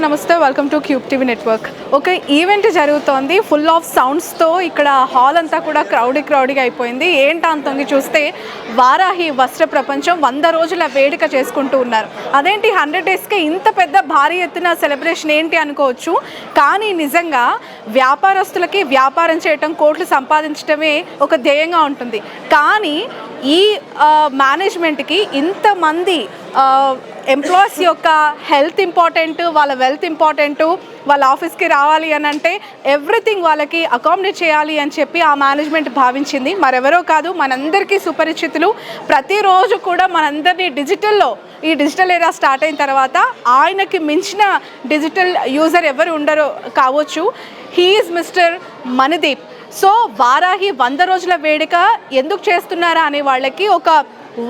నమస్తే, welcome to cube TV network. ఒక event జరుగుతోంది, ఫుల్ ఆఫ్ సౌండ్స్తో. ఇక్కడ హాల్ అంతా కూడా క్రౌడీగా అయిపోయింది. ఏంటంతొంగి చూస్తే వారాహి వస్త్ర ప్రపంచం 100 రోజుల వేడుక చేసుకుంటూ ఉన్నారు. అదేంటి 100 డేస్కే ఇంత పెద్ద భారీ ఎత్తున సెలబ్రేషన్ ఏంటి అనుకోవచ్చు. కానీ నిజంగా వ్యాపారస్తులకి వ్యాపారం చేయటం, కోట్లు సంపాదించడమే ఒక ధ్యేయంగా ఉంటుంది. కానీ ఈ మేనేజ్మెంట్కి ఇంతమంది ఎంప్లాయీస్ యొక్క హెల్త్ ఇంపార్టెంట్, వాళ్ళ వెల్త్ ఇంపార్టెంట్, వాళ్ళ ఆఫీస్కి రావాలి అని అంటే ఎవ్రీథింగ్ వాళ్ళకి అకామిడేట్ చేయాలి అని చెప్పి ఆ మేనేజ్మెంట్ భావించింది. మరెవరో కాదు, మనందరికీ సుపరిచితులు. ప్రతిరోజు కూడా మనందరినీ ఈ డిజిటల్ ఏరా స్టార్ట్ అయిన తర్వాత ఆయనకి మించిన డిజిటల్ యూజర్ ఎవరు ఉండరో కావచ్చు. He is mister Manideep. So Varahi 100 రోజుల వేడుక ఎందుకు చేస్తున్నారా అనే వాళ్ళకి ఒక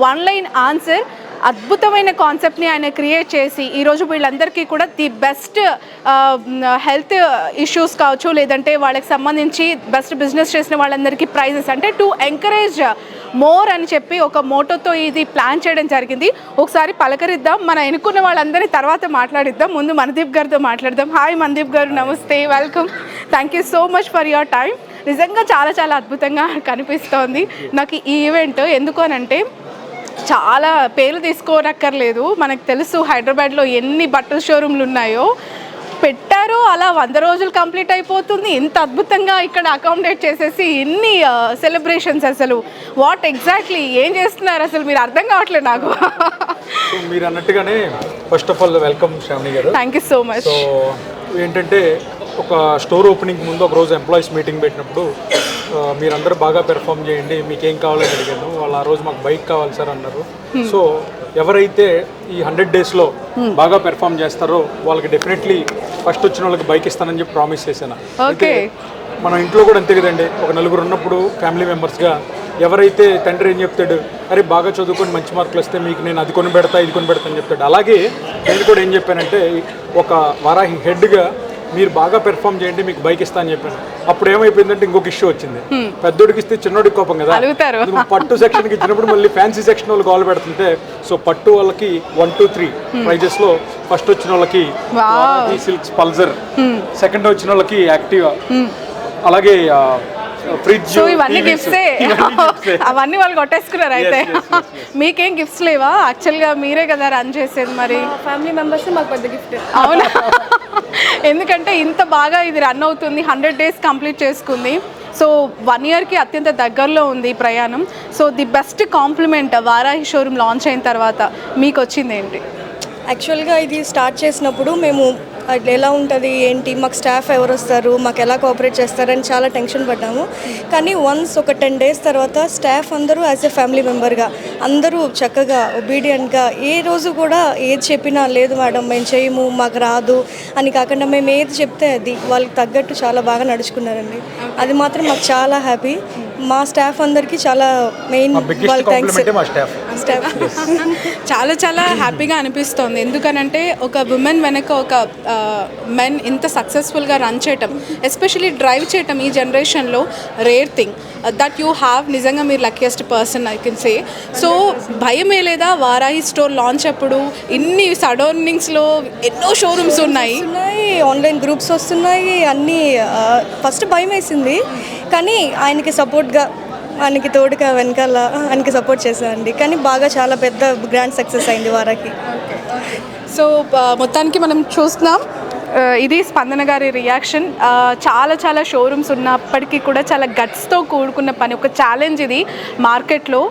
1 లైన్ ఆన్సర్. అద్భుతమైన కాన్సెప్ట్ని ఆయన క్రియేట్ చేసి ఈరోజు వీళ్ళందరికీ కూడా ది బెస్ట్ హెల్త్ ఇష్యూస్ కావచ్చు, లేదంటే వాళ్ళకి సంబంధించి బెస్ట్ బిజినెస్ చేసిన వాళ్ళందరికీ ప్రైజెస్, అంటే టు ఎంకరేజ్ మోర్ అని చెప్పి ఒక మోటోతో ఇది ప్లాన్ చేయడం జరిగింది. ఒకసారి పలకరిద్దాం, మన ఎన్నుకున్న వాళ్ళందరినీ తర్వాత మాట్లాడిద్దాం. ముందు మణిదీప్ గారితో మాట్లాడదాం. హాయ్ మణిదీప్ గారు, నమస్తే, welcome. Thank you so much for your time. నిజంగా చాలా అద్భుతంగా కనిపిస్తోంది నాకు ఈ ఈవెంట్. ఎందుకు అనంటే చాలా పేర్లు తీసుకోనక్కర్లేదు, మనకు తెలుసు హైదరాబాద్లో ఎన్ని బట్టల షోరూమ్లు ఉన్నాయో. పెట్టారు, అలా 100 రోజులు కంప్లీట్ అయిపోతుంది. ఇంత అద్భుతంగా ఇక్కడ అకామిడేట్ చేసేసి ఇన్ని సెలబ్రేషన్స్. అసలు వాట్ ఎగ్జాక్ట్లీ ఏం చేస్తున్నారు అసలు మీరు అర్థం కావట్లేదు నాకు. మీరు అన్నట్టుగానే first of all welcome Sravani garu. Thank you so much. So ఏంటంటే ఒక స్టోర్ ఓపెనింగ్ ముందు ఒక రోజు ఎంప్లాయీస్ మీటింగ్ పెట్టినప్పుడు మీరందరూ బాగా పెర్ఫామ్ చేయండి, మీకేం కావాలని అడిగాను. వాళ్ళు ఆ రోజు మాకు బైక్ కావాలి సార్ అన్నారు. సో ఎవరైతే ఈ 100 డేస్లో బాగా పెర్ఫామ్ చేస్తారో వాళ్ళకి డెఫినెట్లీ ఫస్ట్ వచ్చిన వాళ్ళకి బైక్ ఇస్తానని చెప్పి ప్రామిస్ చేశాను. అయితే మన ఇంట్లో కూడా అంతే కదండి, ఒక నలుగురు ఉన్నప్పుడు ఫ్యామిలీ మెంబర్స్గా ఎవరైతే తండ్రి ఏం చెప్తాడు, అరే బాగా చదువుకొని మంచి మార్కులు వస్తే మీకు నేను అది కొని పెడతా ఇది కొని పెడతా అని చెప్తాడు. అలాగే నేను కూడా ఏం చెప్పానంటే ఒక వారాహి హెడ్గా మీరు బాగా పెర్ఫామ్ చేయండి, మీకు బైక్ ఇస్తా అని చెప్పాను. అప్పుడు ఏమైపోయిందంటే ఇంకొక ఇష్యూ వచ్చింది. పెద్దోడికి ఇస్తే చిన్నోడికి కోపం కదా. పట్టు సెక్షన్కి ఇచ్చినప్పుడు మళ్ళీ ఫ్యాన్సీ సెక్షన్ వాళ్ళు కాల్ పెడుతుంటే, సో పట్టు వాళ్ళకి 1, 2, 3 ప్రైజెస్ లో ఫస్ట్ వచ్చిన వాళ్ళకి సిల్క్స్ పల్సర్, సెకండ్ వచ్చిన వాళ్ళకి యాక్టివా, అలాగే ఫ్రిడ్జ్, ఇవన్నీ గిఫ్ట్సే. అవన్నీ వాళ్ళు కొట్టేసుకున్నారు. అయితే మీకేం గిఫ్ట్స్ లేవా? యాక్చువల్గా మీరే కదా రన్ చేసేది. మరి ఫ్యామిలీ మెంబర్స్ మాకు పెద్ద గిఫ్ట్. అవునా? ఎందుకంటే ఇంత బాగా ఇది రన్ అవుతుంది, 100 డేస్ కంప్లీట్ చేసుకుంది. సో 1 ఇయర్కి అత్యంత దగ్గరలో ఉంది ఈ ప్రయాణం. So the best compliment Varahi showroom launch అయిన తర్వాత మీకు వచ్చింది ఏంటి? యాక్చువల్గా ఇది స్టార్ట్ చేసినప్పుడు మేము ఎలా ఉంటుంది ఏంటి, మాకు స్టాఫ్ ఎవరు వస్తారు, మాకు ఎలా కోఆపరేట్ చేస్తారని చాలా టెన్షన్ పడ్డాము. కానీ వన్స్ ఒక 10 డేస్ తర్వాత స్టాఫ్ అందరూ యాజ్ ఎ ఫ్యామిలీ మెంబర్గా అందరూ చక్కగా ఒబీడియంట్గా, ఏ రోజు కూడా ఏది చెప్పినా లేదు మేడం మేము చేయము, మాకు రాదు అని కాకుండా మేము ఏది చెప్తే అది వాళ్ళకి తగ్గట్టు చాలా బాగా నడుచుకున్నారండి. అది మాత్రం మాకు చాలా హ్యాపీ. మా స్టాఫ్ అందరికీ చాలా మెయిన్ వాళ్ళు థ్యాంక్స్. స్టాఫ్ చాలా హ్యాపీగా అనిపిస్తుంది. ఎందుకనంటే ఒక ఉమెన్ వెనక ఒక మెన్ ఇంత సక్సెస్ఫుల్గా రన్ చేయటం, ఎస్పెషలీ డ్రైవ్ చేయటం ఈ జనరేషన్లో rare thing that you have. నిజంగా మీరు luckiest person I can say. So భయమే లేదా వారాహి స్టోర్ లాంచ్ అప్పుడు? ఇన్ని సడౌండింగ్స్లో ఎన్నో షోరూమ్స్ ఉన్నాయి, ఆన్లైన్ గ్రూప్స్ వస్తున్నాయి అన్నీ. ఫస్ట్ భయం వేసింది, కానీ ఆయనకి సపోర్ట్గా, ఆయనకి తోడుగా వెనకాల ఆయనకి సపోర్ట్ చేశానండి. కానీ బాగా చాలా పెద్ద గ్రాండ్ సక్సెస్ అయింది వారాకి. సో మొత్తానికి మనం చూస్తున్నాం, ఇది స్పందన గారి రియాక్షన్. చాలా షోరూమ్స్ ఉన్నప్పటికీ కూడా చాలా గట్స్తో కూడుకున్న పని, ఒక ఛాలెంజ్ ఇది మార్కెట్లో.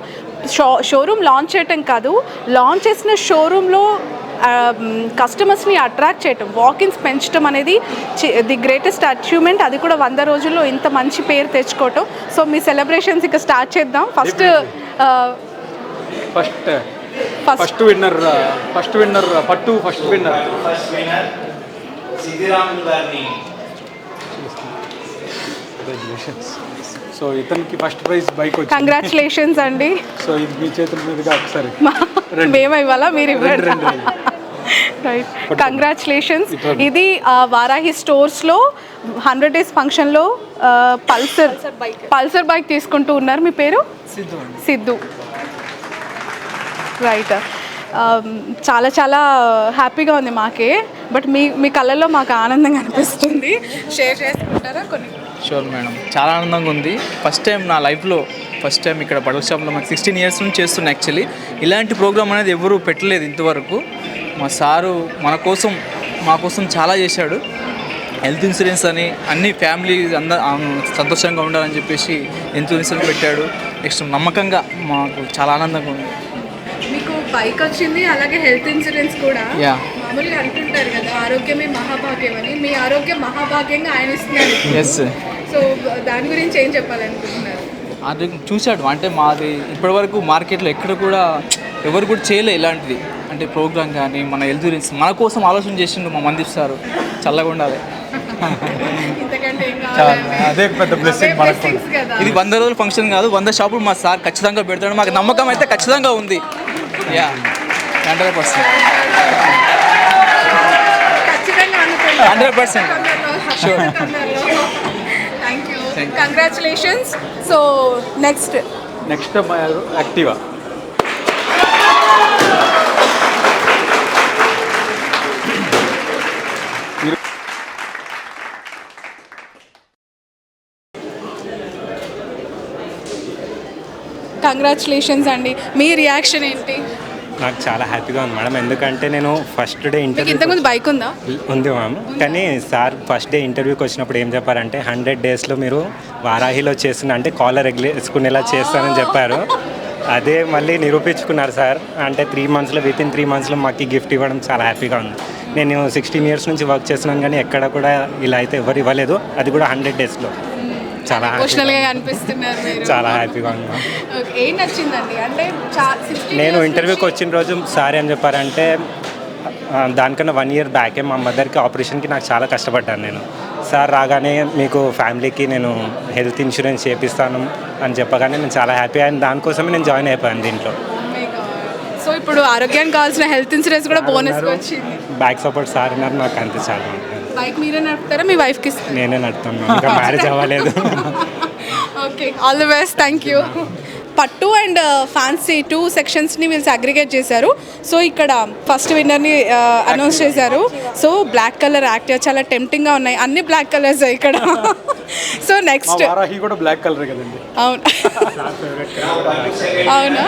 షోరూమ్ లాంచ్ చేయటం కాదు, లాంచ్ చేసిన షోరూంలో కస్టమర్స్ని అట్రాక్ట్ చేయటం, వాకిన్స్ పెంచడం అనేది ది గ్రేటెస్ట్ అచీవ్మెంట్. అది కూడా 100 రోజుల్లో ఇంత మంచి పేరు తెచ్చుకోవటం. సో మీ సెలబ్రేషన్స్ ఇక స్టార్ట్ చేద్దాం. ఫస్ట్ విన్నర్ పట్టు ఫస్ట్ విన్నర్ సో ఇతనికి ఫస్ట్ ప్రైజ్ బైక్ వచ్చింది. కంగ్రాచులేషన్స్ అండి. సో ఇది మీ చేతుల మీదుగా ఒకసారి మేము ఇవ్వాలా, మీరు ఇవ్వండి. Right, congratulations. ఇది వారాహి స్టోర్స్లో 100 డేస్ ఫంక్షన్లో పల్సర్ బైక్ తీసుకుంటూ ఉన్నారు. మీ పేరు? సిద్ధు. రైట్, చాలా హ్యాపీగా ఉంది మాకే. బట్ మీ కళ్ళల్లో మాకు ఆనందంగా అనిపిస్తుంది. షేర్ చేసుకుంటారా కొన్ని? షూర్ మేడం, చాలా ఆనందంగా ఉంది. ఫస్ట్ టైం నా లైఫ్లో ఇక్కడ బట్టల షాప్లో మాకు 16 ఇయర్స్ నుంచి చేస్తున్నా. యాక్చువల్లీ ఇలాంటి ప్రోగ్రామ్ అనేది ఎవరూ పెట్టలేదు ఇంతవరకు. మా సారు మా కోసం చాలా చేశాడు. హెల్త్ ఇన్సూరెన్స్ అని అన్ని ఫ్యామిలీ సంతోషంగా ఉండాలని చెప్పేసి హెల్త్ ఇన్సూరెన్స్ పెట్టాడు. నెక్స్ట్ నమ్మకంగా మాకు చాలా ఆనందంగా ఉంది. మీకు బైక్ వచ్చింది, అలాగే హెల్త్ ఇన్సూరెన్స్ కూడా. యా, మామూలుగా అంటుంటారు కదా ఆరోగ్యమే మహాభాగ్యం అని. మీ ఆరోగ్యం మహాభాగ్యంగా ఆయన ఇస్తున్నారు. ఎస్. సో దాని గురించి ఏం చెప్పాలనుకుంటున్నారు? అది చూశాడు అంటే మాది ఇప్పటివరకు మార్కెట్లో ఎక్కడ కూడా ఎవరు కూడా చేయలే ఇలాంటిది. అంటే ప్రోగ్రామ్ కానీ మన హెల్త్ గురించి మన కోసం ఆలోచన చేసిండు మా మంది సారు. చల్లగా ఉండాలి. ఇంతకంటే ఏం కావాలండి? అదే పెద్ద బ్లెస్సింగ్ మనకు. Blessings కదా. ఇది 100 రోజుల ఫంక్షన్ కాదు, 100 షాపులు మా సార్ ఖచ్చితంగా పెడతాడు. మాకు నమ్మకం అయితే ఖచ్చితంగా ఉంది. యా, 100%. ఖచ్చితంగా అనుకుంటున్నాను. 100%. Sure. Thank you, congratulations. So next Activa. Congratulations అండి. మీ రియాక్షన్ ఏంటి? నాకు చాలా హ్యాపీగా ఉంది మేడం, ఎందుకంటే నేను ఫస్ట్ డే మీకు ఇంటర్వ్యూ ఇంతకుముందు బైక్ ఉందా? ఉంది మ్యామ్. కానీ సార్ ఫస్ట్ డే ఇంటర్వ్యూకి వచ్చినప్పుడు ఏం చెప్పారంటే 100 డేస్లో మీరు వారాహిలో చేస్తున్న అంటే కాలర్ ఎగలేసుకునేలా చేస్తానని చెప్పారు. అదే మళ్ళీ నిరూపించుకున్నారు సార్. అంటే 3 మంత్స్లో విత్ ఇన్ 3 మంత్స్లో మాకు గిఫ్ట్ ఇవ్వడం చాలా హ్యాపీగా ఉంది. నేను 16 ఇయర్స్ నుంచి వర్క్ చేస్తున్నాను కానీ ఎక్కడ కూడా ఇలా అయితే ఎవరు ఇవ్వలేదు, అది కూడా 100 డేస్లో. చాలా ఎమోషనల్గా అనిపిస్తున్నారు మీరు. చాలా హ్యాపీగా ఉన్నా. ఏం నచ్చిందండి అంటే నేను ఇంటర్వ్యూకి వచ్చిన రోజు సార్ ఏం చెప్పారంటే దానికన్నా 1 ఇయర్ బ్యాకే మా మదర్కి ఆపరేషన్కి నాకు చాలా కష్టపడ్డాను నేను. సార్ రాగానే మీకు ఫ్యామిలీకి నేను హెల్త్ ఇన్సూరెన్స్ చేపిస్తాను అని చెప్పగానే నేను చాలా హ్యాపీ అయ్యాను. దానికోసమే నేను జాయిన్ అయిపోయాను దీంట్లో. సో ఇప్పుడు ఆరోగ్యానికి కావాల్సిన హెల్త్ ఇన్సూరెన్స్ కూడా బోనస్ వచ్చింది. బ్యాక్ సపోర్ట్ సార్ ఉన్నారు, నాకు అంతే చాలా. బైక్ మీరే నడుపుతారా, మీ వైఫ్కి? నేనే నడుపుతాను, ఇంకా మ్యారేజ్ అవ్వలేదు. Okay, all the best, thank you. పట్టు అండ్ ఫ్యాన్సీ 2 సెక్షన్స్ని వీళ్ళు అగ్రిగేట్ చేశారు. సో ఇక్కడ ఫస్ట్ విన్నర్ని అనౌన్స్ చేశారు. సో బ్లాక్ కలర్ యాక్టివ్ చాలా టెంప్టింగ్గా ఉన్నాయి, అన్ని బ్లాక్ కలర్స్ ఇక్కడ. సో నెక్స్ట్ వారాహి కూడా బ్లాక్ కలర్ కదండి. అవును, అవునా?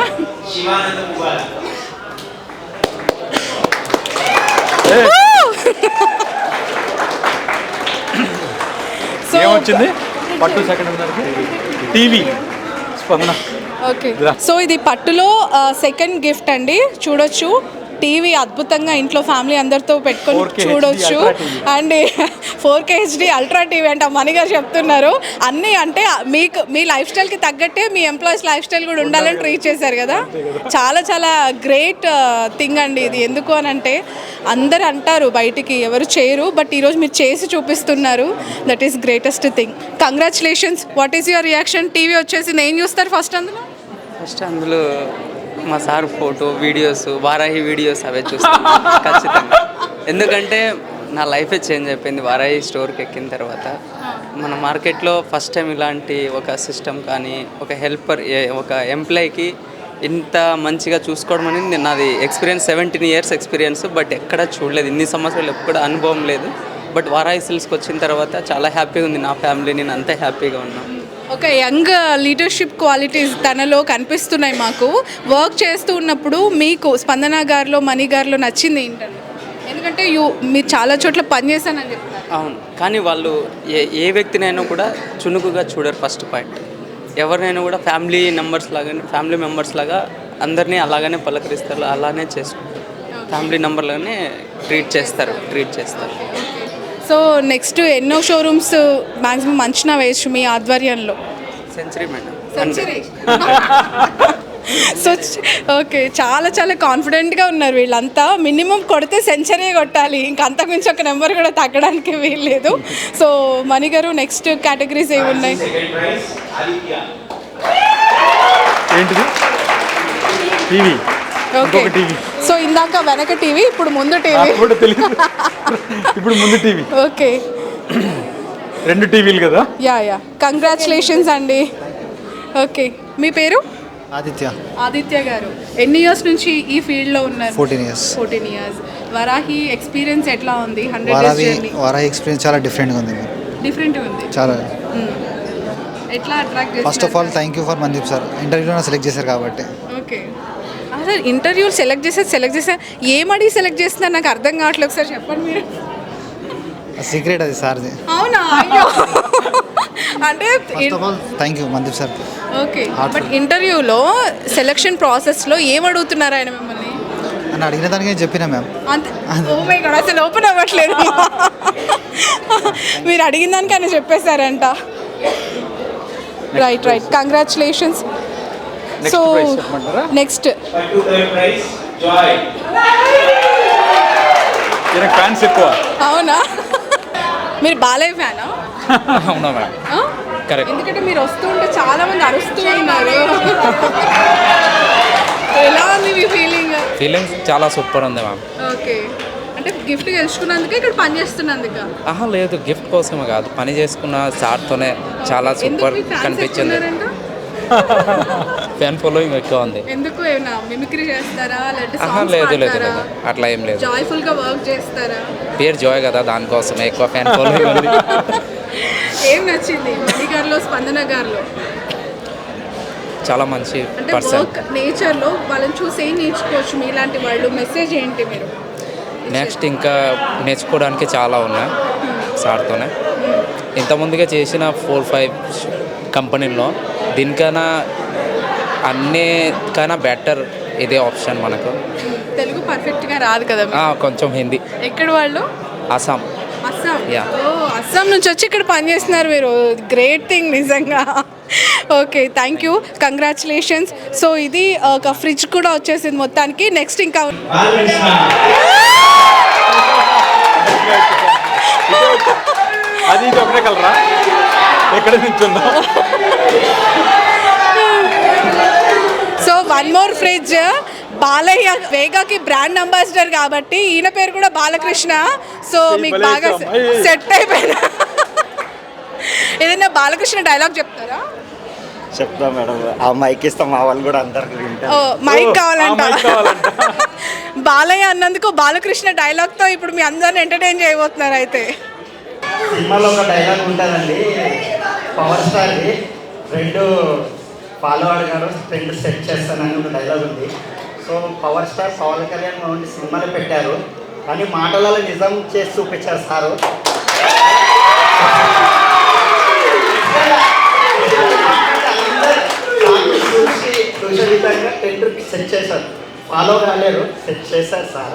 సో ఏమొచ్చింది? పట్టు సెకండ్ టీవీ స్పందన. ఓకే, సో ఇది పట్టులో సెకండ్ గిఫ్ట్ అండి. చూడొచ్చు, టీవీ అద్భుతంగా ఇంట్లో ఫ్యామిలీ అందరితో పెట్టుకొని 4K చూడొచ్చు. HD Ultra TV. And 4K HD ultra TV అంటే మణి గారు చెప్తున్నారు. అన్నీ అంటే మీకు మీ లైఫ్ స్టైల్కి తగ్గట్టే మీ ఎంప్లాయీస్ లైఫ్ స్టైల్ కూడా ఉండాలని ట్రీట్ చేశారు కదా. చాలా చాలా గ్రేట్ థింగ్ అండి ఇది. ఎందుకు అని అంటే అందరు అంటారు బయటికి ఎవరు చేయరు, బట్ ఈరోజు మీరు చేసి చూపిస్తున్నారు. That is greatest thing. Congratulations. What is your reaction? TV వచ్చేసి నేను చూస్తారు ఫస్ట్ అందులో మా sir photo videos Varahi videos అవే చూస్తాను ఖచ్చితంగా. ఎందుకంటే నా లైఫే చేంజ్ అయిపోయింది వారాహి స్టోర్కి ఎక్కిన తర్వాత. మన మార్కెట్లో ఫస్ట్ టైం ఇలాంటి ఒక సిస్టమ్ కానీ ఒక హెల్పర్ ఒక ఎంప్లాయీకి ఇంత మంచిగా చూసుకోవడం అనేది నాది ఎక్స్పీరియన్స్ 17 ఇయర్స్ ఎక్స్పీరియన్స్. బట్ ఎక్కడ చూడలేదు, ఇన్ని సంవత్సరాలు ఎక్కడ అనుభవం లేదు. బట్ వారాహి సిల్క్స్కి వచ్చిన తర్వాత చాలా హ్యాపీగా ఉంది నా ఫ్యామిలీ, నేను అంతే హ్యాపీగా ఉన్నాను. ఒక యంగ్ లీడర్షిప్ క్వాలిటీస్ తనలో కనిపిస్తున్నాయి మాకు. వర్క్ చేస్తూ ఉన్నప్పుడు మీకు స్పందన గారిలో మణి గారిలో నచ్చింది ఏంటంటే, ఎందుకంటే మీరు చాలా చోట్ల పనిచేశానని చెప్తున్నారు. అవును, కానీ వాళ్ళు ఏ వ్యక్తినైనా కూడా చునుకుగా చూడరు. ఫస్ట్ పాయింట్, ఎవరినైనా కూడా ఫ్యామిలీ మెంబర్స్ లాగా అందరినీ అలాగనే పలకరిస్తారు, అలానే చేసుకుంటారు. ఫ్యామిలీ మెంబర్లాగానే ట్రీట్ చేస్తారు. సో నెక్స్ట్ ఎన్నో షోరూమ్స్ మ్యాక్సిమం అంచనా వేయచ్చు మీ ఆధ్వర్యంలో? Century madam. సో ఓకే, చాలా చాలా కాన్ఫిడెంట్గా ఉన్నారు వీళ్ళంతా. మినిమం కొడితే సెంచరీ కొట్టాలి, ఇంకా అంతకుమించి ఒక నెంబర్ కూడా తగ్గడానికి వీల్లేదు. సో మణి గారు, నెక్స్ట్ కేటగిరీస్ ఏమి ఉన్నాయి? ఏంటిది? టీవీ. ఓకే, సో ఇందాక వెనక టీవీ, ఇప్పుడు ముందు టీవీ. ఇప్పుడు ముందు టీవీ. ఓకే, 2 టీవీలు కదా. యా, కంగ్రాచులేషన్స్ అండి. ఓకే, మీ పేరు? ఆదిత్య ఆదిత్య గారు, ఎన్ని ఇయర్స్ నుంచి ఈ ఫీల్డ్లో ఉన్నారు? 14 years. 14 years. వరాహి ఎక్స్పీరియన్స్ ఎట్లా ఉంది 100 days Varahi journey Varahi experience చాలా డిఫరెంట్గా ఉంది మ్యామ్. డిఫరెంట్గా ఉంది చాలా. ఎట్లా attract first of all thank you for Mandeep sir, ఇంటర్వ్యూలో సెలెక్ట్ చేశారు కాబట్టి. ఓకే అసలు ఇంటర్వ్యూలు సెలెక్ట్ చేస్తే ఏమడిగి సెలెక్ట్ చేస్తున్నారు నాకు అర్థం కావట్లేదు, ఒకసారి చెప్పండి మీరు. సీక్రెట్ అది సార్ది. అవునా? అయ్యో. అంటే first of all thank you Mandeep sir. Okay but ఇంటర్వ్యూలో సెలక్షన్ ప్రాసెస్లో ఏం అడుగుతున్నారు ఆయన మిమ్మల్ని అని అడిగిన దానికి నేను చెప్పినా మ్యామ్. అంతే. ఓ మై గాడ్, అసలు ఓపెన్ అవ్వట్లేదు. మీరు అడిగిన దానికి ఆయన చెప్పేశారంట. Right congratulations. So next fans ఎక్కువ. అవునా? మీరు బాలయ్య ఫ్యానా? అవునా మేడం? కరెక్ట్. ఎందుకంటే మీరు వస్తుంటే చాలా మంది అరుస్తూ ఉన్నారు. ఎలా ఉంది మీ ఫీలింగ్స్ చాలా సూపర్ ఉంది మ్యామ్. ఓకే అంటే గిఫ్ట్ గెలుచుకున్నందుకే ఇక్కడ పని చేస్తున్నందుక? ఆహా లేదు, గిఫ్ట్ కోసమే కాదు, పని చేసుకున్న సార్తోనే చాలా సూపర్ కనిపించింది. ఫ్యాన్ ఫాలోయింగ్ ఎక్కువ ఉంది. ఎందుకు ఏమైనా మిమిక్రీ చేస్తారా లేదంటే ఆహా లేదు లేదు లేదు, అట్లా ఏం లేదు. జాయ్ఫుల్ గా వర్క్ చేస్తారా? పేరు జాయ్ కదా, దానికోసమే ఎక్కువ ఫ్యాన్ ఫాలోయింగ్ ఉంది. ఏం నచ్చింది మణి గారిలో, స్పందన గారిలో? చాలా మంచి అంటే పర్సన్. వర్క్ నేచర్ లో వాళ్ళని చూసి ఏం నేర్చుకోవచ్చు మీలాంటి వాళ్ళు? మెసేజ్ ఏంటి మీరు? నెక్స్ట్ ఇంకా నేర్చుకోవడానికి చాలా ఉన్నాయి సార్తోనే. ఇంతకుముందుగా చేసిన 4-5 కంపెనీల్లో దీనికన్నా అన్నికన్నా బెటర్ ఇదే ఆప్షన్ మనకు. తెలుగు పర్ఫెక్ట్ గా రాదు కదా మీకు? కొంచెం హిందీ. ఎక్కడ వాళ్ళు? అస్సాం. అస్సాం? Yeah. ఓ అస్సాం నుంచి వచ్చి ఇక్కడ పని చేస్తున్నారు మీరు, గ్రేట్ థింగ్ నిజంగా. Okay thank you, congratulations. So ఇది ఒక ఫ్రిడ్జ్ కూడా వచ్చేసింది మొత్తానికి. నెక్స్ట్ ఇంకా అది ఒకటే కలరా? ఎక్కడ నిల్చుందా? So one more fridge. Balayya వేగాకి బ్రాండ్ అంబాసిడర్ కాబట్టి ఈయన పేరు కూడా బాలకృష్ణ. సో మీకు బాగా సెట్ అయిపోయినా. ఏదైనా బాలకృష్ణ డైలాగ్ చెప్తారా? చెప్తా మేడం, ఆ మైక్ ఇస్తాం మా వాళ్ళు కూడా అందరికి వింటారు. ఓ మైక్ కావాలంట. బాలయ్య అన్నందుకు బాలకృష్ణ డైలాగ్తో ఇప్పుడు మీ అందరిని ఎంటర్టైన్ చేయబోతున్నారు. అయితే సినిమాలో ఒక డైలాగ్ ఉంటుందండి, పవర్ స్టార్ది, 2 ఫాలోవర్డ్ గారు 2 సెట్ చేస్తానని ఒక డైలాగ్ ఉంది. So power star Pawan Kalyan నుండి సినిమాలో పెట్టారు, కానీ మాటలలో నిజం చేసి చూపించారు సారు. చూసే విధంగా 10 సెట్ చేశారు, ఫాలో కాలేరు, సెట్ చేశారు సార్.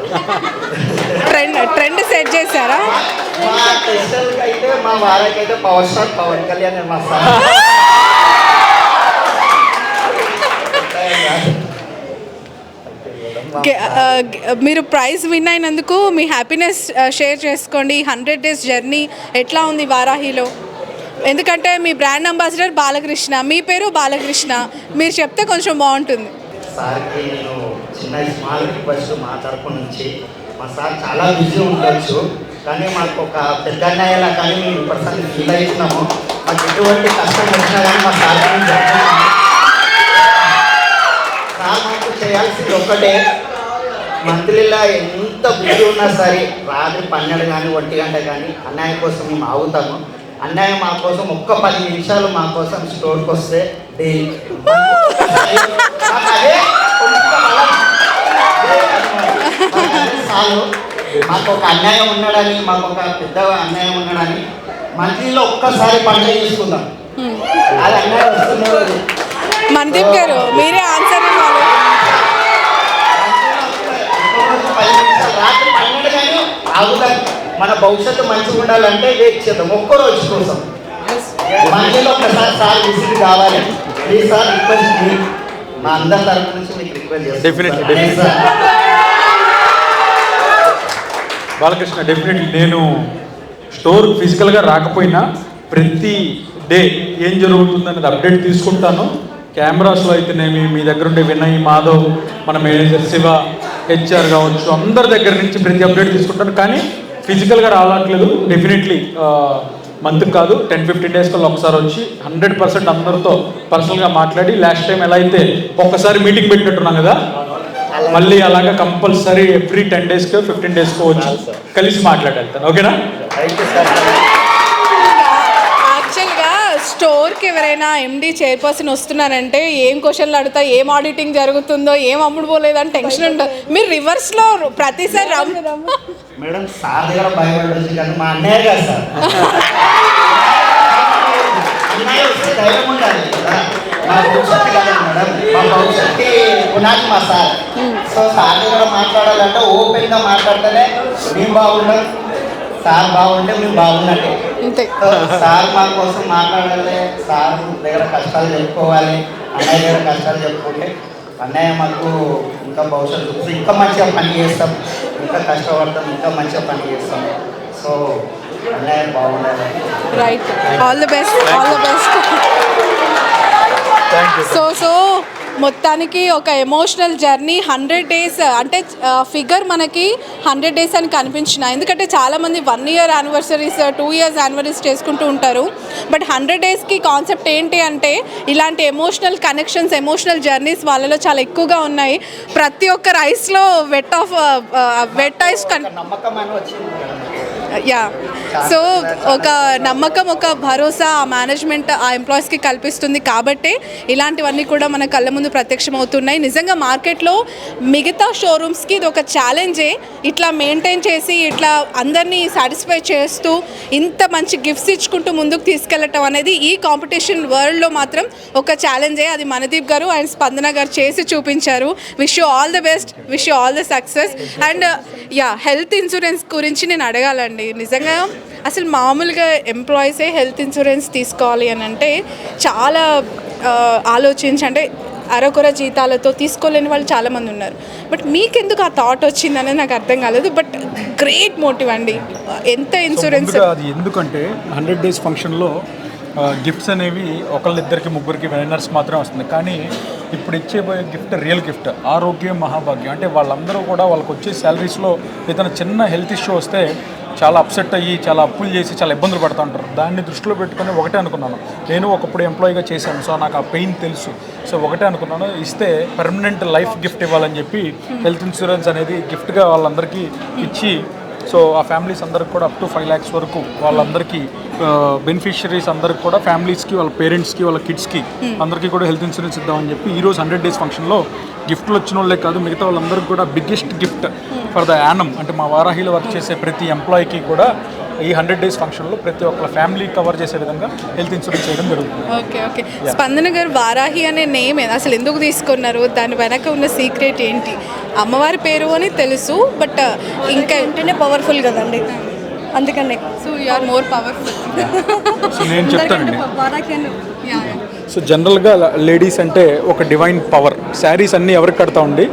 ట్రెండ్ సెట్ చేశారా? మా టెస్టర్కి అయితే మా వారికి పవర్ స్టార్ పవన్ కళ్యాణ్ మా సార్. మీరు ప్రైజ్ విన్ అయినందుకు మీ హ్యాపీనెస్ షేర్ చేసుకోండి. 100 డేస్ జర్నీ ఎట్లా ఉంది వారాహిలో? ఎందుకంటే మీ బ్రాండ్ అంబాసిడర్ బాలకృష్ణ, మీ పేరు బాలకృష్ణ, మీరు చెప్తే కొంచెం బాగుంటుంది. సార్కి నేను చిన్న స్మాల్ రిక్వెస్ట్ మా తరపు నుంచి, మా సార్ చాలా బిజీ ఉండొచ్చు కానీ మాకు ఒక పెద్ద అన్నయ్యలా కానీ మేము పర్సన్ ఫీల్ అవుతున్నాము. మాకు ఎటువంటి కష్టం వచ్చినా కానీ మా సార్ సార్ మాకు చేయాల్సింది ఒకటే, మంత్లీలో ఎంత బిజీ ఉన్నా సరే రాత్రి 12 కానీ 1 గంట కానీ అన్నయ్య కోసం మేము ఆగుతాము. అన్నయ్య మా కోసం ఒక్క 10 నిమిషాలు మా కోసం స్టోర్కి వస్తే చాలు. మాకు ఒక అన్యాయం ఉన్నాడని, మాకు ఒక పెద్ద అన్యాయం ఉన్నాడని మంత్లీలో ఒక్కసారి పండుగ చేసుకుందాం. అది అన్యాయం వస్తున్నది. మనదీప్ గారు మీరే ఆన్సర్ ఇవ్వాలి. రాత్రి 12 కానీ ఆగుతాం. మన భవిష్యత్తు మంచిగా ఉండాలంటే వెయిట్ చేద్దాం ఒక్కరోజు కోసం. మంత్లీలో ఒక్కసారి సార్ విజిట్ కావాలి ప్లీజ్ సార్, రిక్వెస్ట్ మా అందరి తరఫు నుంచి మీకు రిక్వెస్ట్ చేస్తాను. డెఫినెట్లీ బాలకృష్ణ, డెఫినెట్లీ నేను స్టోర్ ఫిజికల్గా రాకపోయినా ప్రతి డే ఏం జరుగుతుందనేది అప్డేట్ తీసుకుంటాను. కెమెరాస్లో అయితేనేమి, మీ దగ్గర ఉండే వినయ్, మాధవ్, మన మేనేజర్ శివ, హెచ్ఆర్ కావచ్చు, అందరి దగ్గర నుంచి ప్రతి అప్డేట్ తీసుకుంటాను. కానీ ఫిజికల్గా రావట్లేదు. డెఫినెట్లీ మంత్కి కాదు 10-15 డేస్ కల్లా ఒకసారి వచ్చి 100% అందరితో పర్సనల్గా మాట్లాడి, లాస్ట్ టైం ఎలా అయితే ఒక్కసారి మీటింగ్ పెట్టినట్టున్నాం కదా, మళ్ళీ అలాగా కంపల్సరీ ఎవ్రీ 10 డేస్కో 15 డేస్కో వచ్చి కలిసి మాట్లాడేళ్తాను. ఓకేనా? Thank you sir. యాక్చువల్గా స్టోర్కి ఎవరైనా ఎండి చైర్పర్సన్ వస్తున్నారంటే ఏం క్వశ్చన్లు అడుగుతా, ఏం ఆడిటింగ్ జరుగుతుందో, ఏం అమ్ముడు పోలేదని టెన్షన్ ఉంటుంది. మీరు రివర్స్లో ప్రతిసారి మేడం సార్ దగ్గర భయపడవచ్చు కానీ మా అన్నయ్య గారు సార్ అన్నయ్య వస్తే ధైర్యం ఉండాలి కదా. మా భవిష్యత్తు కదా మేడం, మా భవిష్యత్తు పునాది మా సార్. సో సార్ దగ్గర మాట్లాడాలంటే ఓపెన్గా మాట్లాడితేనే మేము బాగుంటాం, సార్ బాగుంటే మేము బాగున్నట్టే. అంతే. సార్ మా కోసం మాట్లాడాలి, సార్ దగ్గర కష్టాలు చెప్పుకోవాలి, అన్నయ్య దగ్గర కష్టాలు చెప్పుకుంటే అన్నయ్య మాకు ఇంకా భవిష్యత్తు ఇంకా మంచిగా పని చేస్తాం, ఇంకా కష్టపడతాం, ఇంకా మంచిగా పని చేస్తాం. సో అన్నయ్య బాగుండాలి. Right. All the best, all the best. So మొత్తానికి ఒక ఎమోషనల్ జర్నీ 100 డేస్ అంటే ఫిగర్ మనకి 100 డేస్ అని కనిపించిన, ఎందుకంటే చాలామంది 1 year యానివర్సరీస్ 2 years యానివర్సరీస్ చేసుకుంటూ ఉంటారు. బట్ 100 డేస్కి కాన్సెప్ట్ ఏంటి అంటే ఇలాంటి ఎమోషనల్ కనెక్షన్స్, ఎమోషనల్ జర్నీస్ వాళ్ళలో చాలా ఎక్కువగా ఉన్నాయి. ప్రతి ఒక్క రైస్లో వెట్ ఐస్ నమ్మకం అని వచ్చింది. యా. సో ఒక నమ్మకం, ఒక భరోసా ఆ మేనేజ్మెంట్ ఆ ఎంప్లాయీస్కి కల్పిస్తుంది కాబట్టే ఇలాంటివన్నీ కూడా మన కళ్ళ ముందు ప్రత్యక్షమవుతున్నాయి. నిజంగా మార్కెట్లో మిగతా షోరూమ్స్కి ఇది ఒక ఛాలెంజే. ఇట్లా మెయింటైన్ చేసి ఇట్లా అందరినీ సాటిస్ఫై చేస్తూ ఇంత మంచి గిఫ్ట్స్ ఇచ్చుకుంటూ ముందుకు తీసుకెళ్ళటం అనేది ఈ కాంపిటీషన్ వరల్డ్లో మాత్రం ఒక ఛాలెంజే. అది మనదీప్ గారు అండ్ స్పందన గారు చేసి చూపించారు. Wish you all the best, wish you all the success. And health insurance గురించి నేను అడగాలండి. నిజంగా అసలు మామూలుగా ఎంప్లాయీసే హెల్త్ ఇన్సూరెన్స్ తీసుకోవాలి అని అంటే చాలా ఆలోచించి, అంటే అరకొర జీతాలతో తీసుకోలేని వాళ్ళు చాలామంది ఉన్నారు. బట్ మీకెందుకు ఆ థాట్ వచ్చిందనేది నాకు అర్థం కాలేదు. బట్ గ్రేట్ మోటివ్ అండి. ఎంత ఇన్సూరెన్స్ అది ఎందుకంటే 100 డేస్ ఫంక్షన్లో గిఫ్ట్స్ అనేవి ఒకళ్ళిద్దరికి ముగ్గురికి విన్నర్స్ మాత్రమే వస్తుంది. కానీ ఇప్పుడు ఇచ్చేపోయే గిఫ్ట్ రియల్ గిఫ్ట్, ఆరోగ్యం మహాభాగ్యం. అంటే వాళ్ళందరూ కూడా వాళ్ళకి వచ్చే శాలరీస్లో ఏదైనా చిన్న హెల్త్ ఇష్యూ వస్తే చాలా అప్సెట్ అయ్యి చాలా అప్పులు చేసి చాలా ఇబ్బందులు పడుతూ ఉంటారు. దాన్ని దృష్టిలో పెట్టుకొని ఒకటే అనుకున్నాను, నేను ఒకప్పుడు ఎంప్లాయీగా చేశాను, సో నాకు ఆ పెయిన్ తెలుసు. సో ఒకటే అనుకున్నాను, ఇస్తే పర్మనెంట్ లైఫ్ గిఫ్ట్ ఇవ్వాలని చెప్పి హెల్త్ ఇన్సూరెన్స్ అనేది గిఫ్ట్గా వాళ్ళందరికీ ఇచ్చి, సో ఆ ఫ్యామిలీస్ అందరికి కూడా అప్ టు 5 lakhs వరకు వాళ్ళందరికీ బెనిఫిషియరీస్ అందరికి కూడా ఫ్యామిలీస్కి, వాళ్ళ పేరెంట్స్కి, వాళ్ళ కిడ్స్కి అందరికీ కూడా హెల్త్ ఇన్సూరెన్స్ ఇద్దామని చెప్పి ఈరోజు 100 డేస్ ఫంక్షన్లో గిఫ్ట్లు వచ్చిన వాళ్ళే కాదు మిగతా వాళ్ళందరికీ కూడా biggest gift for the Yanam, అంటే మా వారాహిలో వర్క్ చేసే ప్రతి ఎంప్లాయీకి కూడా ఈ 100 డేస్ ఫంక్షన్లో ప్రతి ఒక్క ఫ్యామిలీ కవర్ చేసే విధంగా హెల్త్ ఇన్సూరెన్స్ చేయడం జరుగుతుంది. ఓకే. స్పందన గారు, వారాహి అనే నేమ్ అసలు ఎందుకు తీసుకున్నారు? దాని వెనక ఉన్న సీక్రెట్ ఏంటి? అమ్మవారి పేరు అని తెలుసు, బట్ ఇంకా ఉంటేనే పవర్ఫుల్ కదండి, అందుకనే. So you are more powerful. So నేను చెప్తానండి. సో జనరల్గా లేడీస్ అంటే ఒక డివైన్ పవర్. శారీస్ అన్నీ ఎవరికి కడతా ఉండి,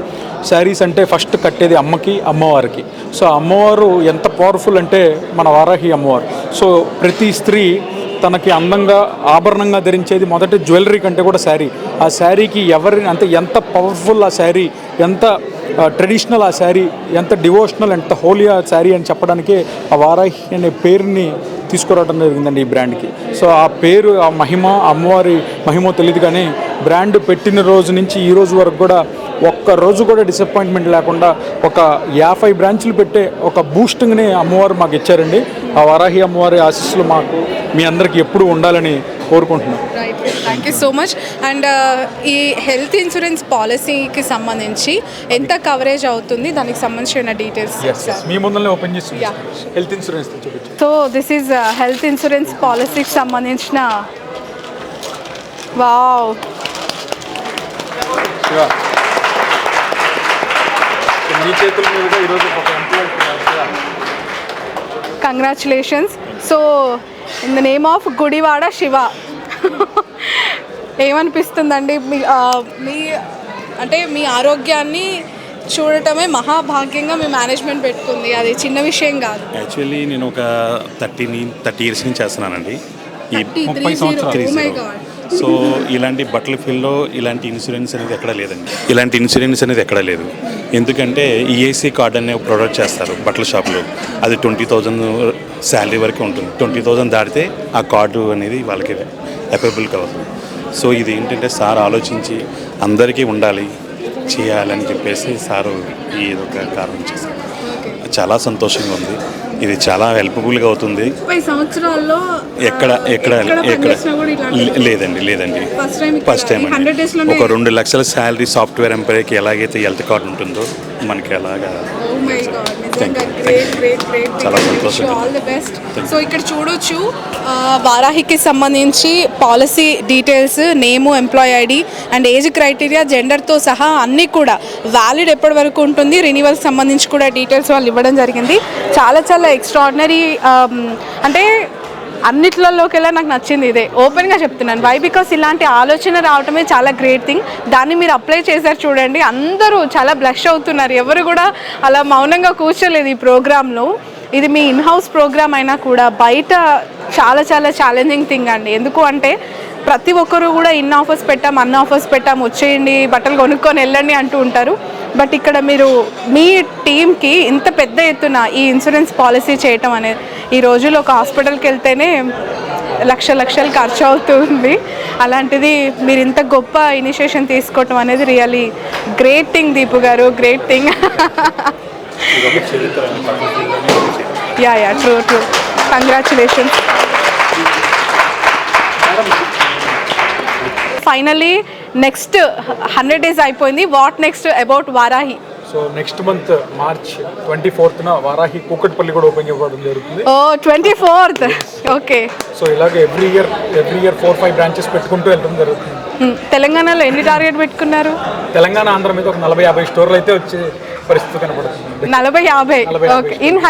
శారీస్ అంటే ఫస్ట్ కట్టేది అమ్మకి, అమ్మవారికి. సో అమ్మవారు ఎంత పవర్ఫుల్ అంటే మన వారాహి అమ్మవారు. సో ప్రతి స్త్రీ తనకి అందంగా ఆభరణంగా ధరించేది మొదటి జ్యువెలరీ కంటే కూడా శారీ. ఆ శారీకి ఎవరిని అంటే ఎంత పవర్ఫుల్ ఆ శారీ, ఎంత ట్రెడిషనల్ ఆ శారీ, ఎంత డివోషనల్, ఎంత హోలీ ఆ శారీ అని చెప్పడానికే ఆ వారాహి అనే పేరుని తీసుకురావడం జరిగిందండి ఈ బ్రాండ్కి. సో ఆ పేరు, ఆ మహిమ, అమ్మవారి మహిమో తెలియదు కానీ బ్రాండ్ పెట్టిన రోజు నుంచి ఈ రోజు వరకు కూడా ఒక్క రోజు కూడా డిసప్పాయింట్మెంట్ లేకుండా ఒక 50 బ్రాంచ్లు పెట్టే ఒక బూస్టింగ్ని అమ్మవారు మాకు ఇచ్చారండి. ఆ వారాహి అమ్మవారి ఆశీస్సులు మాకు మీ అందరికీ ఎప్పుడూ ఉండాలని కోరుకుంటున్నాం. Right, thank you so much. And ఈ హెల్త్ ఇన్సూరెన్స్ పాలసీకి సంబంధించి ఎంత కవరేజ్ అవుతుంది, దానికి సంబంధించిన డీటెయిల్స్ మీ ముందరనే ఓపెన్ చేసి హెల్త్ ఇన్సూరెన్స్ చూపించారు. So this is health insurance పాలసీకి సంబంధించిన వావ్ మీ చేతుల మీదుగా ఈరోజు ఒక employee. Congratulations. So in the name of Gudivada Siva, ఏమనిపిస్తుందండి మీ అంటే మీ ఆరోగ్యాన్ని చూడటమే మహాభాగ్యంగా మీ మేనేజ్మెంట్ పెట్టుకుంది, అది చిన్న విషయం కాదు. యాక్చువల్లీ నేను ఒక 30 years నుంచి చేస్తున్నానండి, ఈ 30 సంవత్సరాలు. సో ఇలాంటి బట్టల ఫీల్డ్లో ఇలాంటి ఇన్సూరెన్స్ అనేది ఎక్కడా లేదండి. ఇలాంటి ఇన్సూరెన్స్ అనేది ఎక్కడా లేదు. ఎందుకంటే ఈఏసీ కార్డ్ అనే ప్రొడక్ట్ చేస్తారు బట్టల షాప్లో, అది 20,000 శాలరీ వరకు ఉంటుంది. 20,000 దాటితే ఆ కార్డు అనేది వాళ్ళకి అప్లికబుల్ కావాలి. సో ఇది ఏంటంటే సార్ ఆలోచించి అందరికీ ఉండాలి, చేయాలని చెప్పేసి సారు ఈ ఒక కారణం చేశారు. చాలా సంతోషంగా ఉంది. ఇది చాలా హెల్ప్ఫుల్గా అవుతుంది. 30 సంవత్సరాల్లో ఎక్కడ లేదండి ఫస్ట్ టైం అండి. ఒక 2 లక్షల శాలరీ సాఫ్ట్వేర్ ఎంప్లాయీకి ఎలాగైతే హెల్త్ కార్డు ఉంటుందో మనకి అలాగా. చాలా సంతోషం. All the best. సో ఇక్కడ చూడొచ్చు వారాహికి సంబంధించి policy details, name, employee ID and age criteria, జెండర్తో సహా అన్నీ కూడా వ్యాలిడ్ ఎప్పటి వరకు ఉంటుంది, రెన్యువల్కి సంబంధించి కూడా డీటెయిల్స్ వాళ్ళు ఇవ్వడం జరిగింది. చాలా చాలా ఎక్స్ట్రాడినరీ. అంటే అన్నిట్లలోకెల్లా నాకు నచ్చింది ఇదే, ఓపెన్గా చెప్తున్నాను. వై బికాస్ ఇలాంటి ఆలోచన రావటమే చాలా గ్రేట్ థింగ్. దాన్ని మీరు అప్లై చేశారు చూడండి, అందరూ చాలా బ్లష్ అవుతున్నారు. ఎవరు కూడా అలా మౌనంగా కూర్చోలేదు ఈ ప్రోగ్రాంలో. ఇది మీ ఇన్హౌస్ ప్రోగ్రామ్ అయినా కూడా బయట చాలా చాలా ఛాలెంజింగ్ థింగ్ అండి. ఎందుకు అంటే ప్రతి ఒక్కరు కూడా ఇన్ని ఆఫర్స్ పెట్టాం, అన్ని ఆఫర్స్ పెట్టాం, వచ్చేయండి బట్టలు కొనుక్కొని వెళ్ళండి అంటూ ఉంటారు. బట్ ఇక్కడ మీరు మీ టీంకి ఇంత పెద్ద ఎత్తున ఈ ఇన్సూరెన్స్ పాలసీ చేయటం అనేది, ఈ రోజుల్లో ఒక హాస్పిటల్కి వెళ్తేనే లక్షలు ఖర్చు అవుతుంది. అలాంటిది మీరు ఇంత గొప్ప ఇనిషియేషన్ తీసుకోవటం అనేది రియలీ గ్రేట్ థింగ్ దీపు గారు, great thing. Yeah true congratulations. Finally next 100 days అయిపోయింది. What next about Varahi? So next month March 24th Varahi Kukatpally కూడా ఓపెన్ ఇవ్వడం జరుగుతుంది. 24th. ఓకే. సో ఇలాగ ఎవ్రీ ఇయర్ 4-5 బ్రాంచెస్ పెట్టుకుంటూ వెళ్ళడం జరుగుతుంది. తెలంగాణలో ఎన్ని టార్గెట్ పెట్టుకున్నారు? తెలంగాణ, ఆంధ్ర మీద ఒక 40-50 స్టోర్లు అయితే వచ్చే పరిస్థితి కనపడుతుంది. 40-50. ఓకే. ఇన్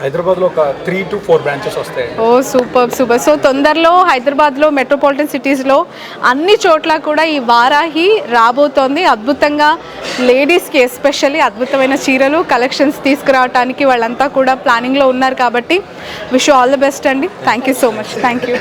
హైదరాబాద్లో ఒక 3 to 4 బ్రాంచెస్ వస్తాయి. ఓ సూపర్. సో తొందరలో హైదరాబాద్లో మెట్రోపాలిటన్ సిటీస్లో అన్ని చోట్ల కూడా ఈ వారాహి రాబోతోంది. అద్భుతంగా లేడీస్కి ఎస్పెషల్లీ అద్భుతమైన చీరలు కలెక్షన్స్ తీసుకురావడానికి వాళ్ళంతా కూడా ప్లానింగ్లో ఉన్నారు. కాబట్టి విష్ ఆల్ ది బెస్ట్ అండి. Thank you so much. Thank you.